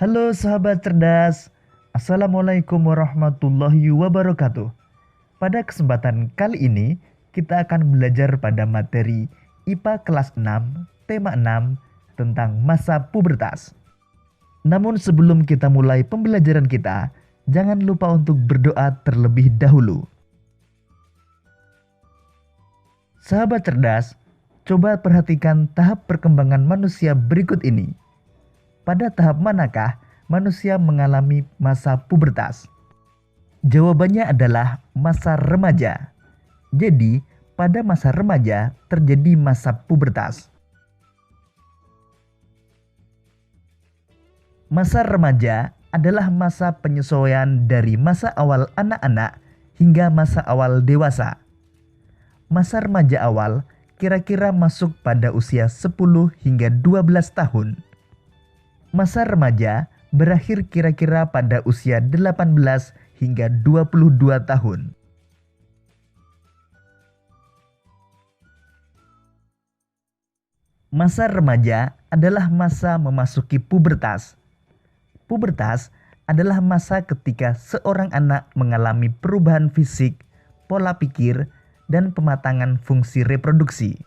Halo sahabat cerdas, Assalamualaikum warahmatullahi wabarakatuh. Pada kesempatan kali ini, kita akan belajar pada materi IPA kelas 6, tema 6, tentang masa pubertas. Namun sebelum kita mulai pembelajaran kita, jangan lupa untuk berdoa terlebih dahulu. Sahabat cerdas, coba perhatikan tahap perkembangan manusia berikut ini. Pada tahap manakah manusia mengalami masa pubertas? Jawabannya adalah masa remaja. Jadi, pada masa remaja terjadi masa pubertas. Masa remaja adalah masa penyesuaian dari masa awal anak-anak hingga masa awal dewasa. Masa remaja awal kira-kira masuk pada usia 10 hingga 12 tahun. Masa remaja berakhir kira-kira pada usia 18 hingga 22 tahun. Masa remaja adalah masa memasuki pubertas. Pubertas adalah masa ketika seorang anak mengalami perubahan fisik, pola pikir, dan pematangan fungsi reproduksi.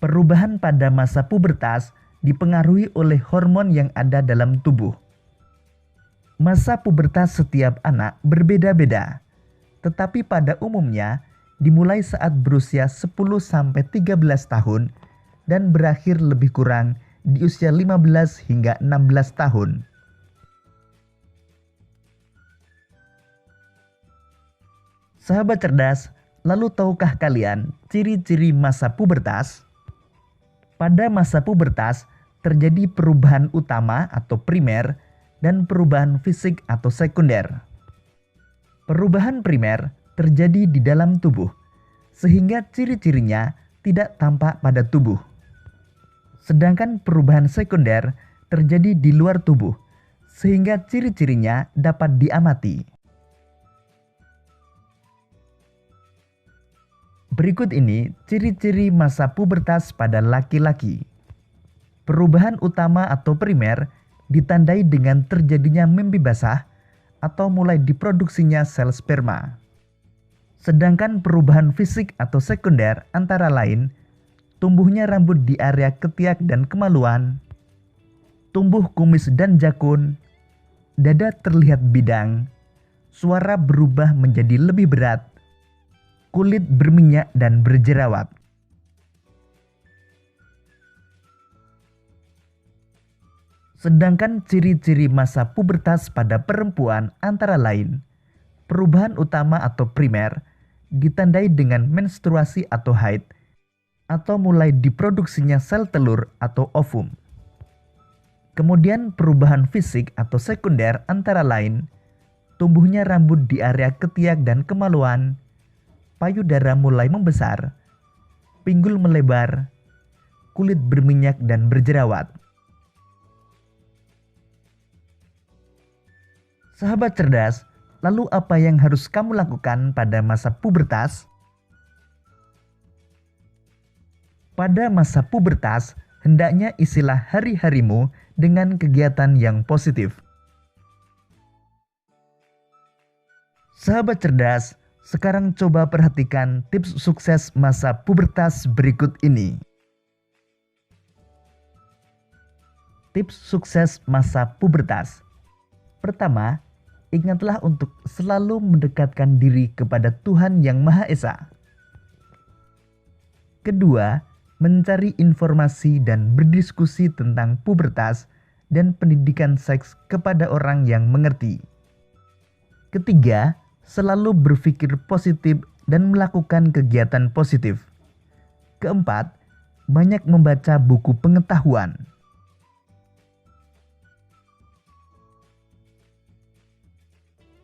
Perubahan pada masa pubertas dipengaruhi oleh hormon yang ada dalam tubuh. Masa pubertas setiap anak berbeda-beda, tetapi pada umumnya dimulai saat berusia 10-13 tahun dan berakhir lebih kurang di usia 15 hingga 16 tahun. Sahabat cerdas, lalu tahukah kalian ciri-ciri masa pubertas? Pada masa pubertas terjadi perubahan utama atau primer dan perubahan fisik atau sekunder. Perubahan primer terjadi di dalam tubuh, sehingga ciri-cirinya tidak tampak pada tubuh. Sedangkan perubahan sekunder terjadi di luar tubuh, sehingga ciri-cirinya dapat diamati. Berikut ini ciri-ciri masa pubertas pada laki-laki. Perubahan utama atau primer ditandai dengan terjadinya mimpi basah atau mulai diproduksinya sel sperma. Sedangkan perubahan fisik atau sekunder antara lain tumbuhnya rambut di area ketiak dan kemaluan, tumbuh kumis dan jakun, dada terlihat bidang, suara berubah menjadi lebih berat, kulit berminyak dan berjerawat. Sedangkan ciri-ciri masa pubertas pada perempuan antara lain, perubahan utama atau primer ditandai dengan menstruasi atau haid, atau mulai diproduksinya sel telur atau ovum. Kemudian perubahan fisik atau sekunder antara lain, tumbuhnya rambut di area ketiak dan kemaluan, payudara mulai membesar, pinggul melebar, kulit berminyak dan berjerawat. Sahabat cerdas, lalu apa yang harus kamu lakukan pada masa pubertas? Pada masa pubertas, hendaknya isilah hari-harimu dengan kegiatan yang positif. Sahabat cerdas, sekarang coba perhatikan tips sukses masa pubertas berikut ini. Tips sukses masa pubertas. Pertama, ingatlah untuk selalu mendekatkan diri kepada Tuhan Yang Maha Esa. Kedua, mencari informasi dan berdiskusi tentang pubertas dan pendidikan seks kepada orang yang mengerti. Ketiga, selalu berpikir positif dan melakukan kegiatan positif. Keempat, banyak membaca buku pengetahuan.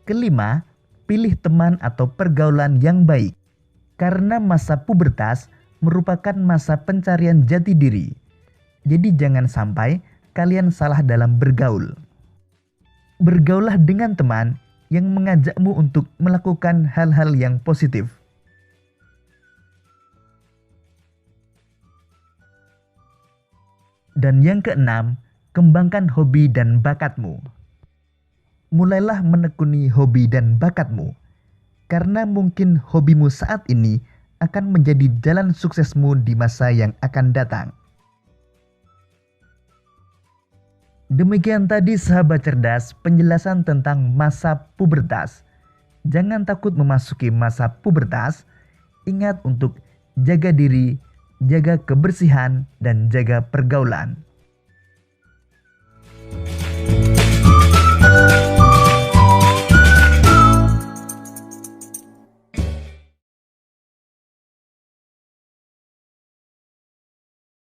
Kelima, pilih teman atau pergaulan yang baik. Karena masa pubertas merupakan masa pencarian jati diri. Jadi jangan sampai kalian salah dalam bergaul. Bergaulah dengan teman yang mengajakmu untuk melakukan hal-hal yang positif. Dan yang keenam, kembangkan hobi dan bakatmu. Mulailah menekuni hobi dan bakatmu, karena mungkin hobimu saat ini akan menjadi jalan suksesmu di masa yang akan datang. Demikian tadi sahabat cerdas penjelasan tentang masa pubertas. Jangan takut memasuki masa pubertas. Ingat untuk jaga diri, jaga kebersihan, dan jaga pergaulan.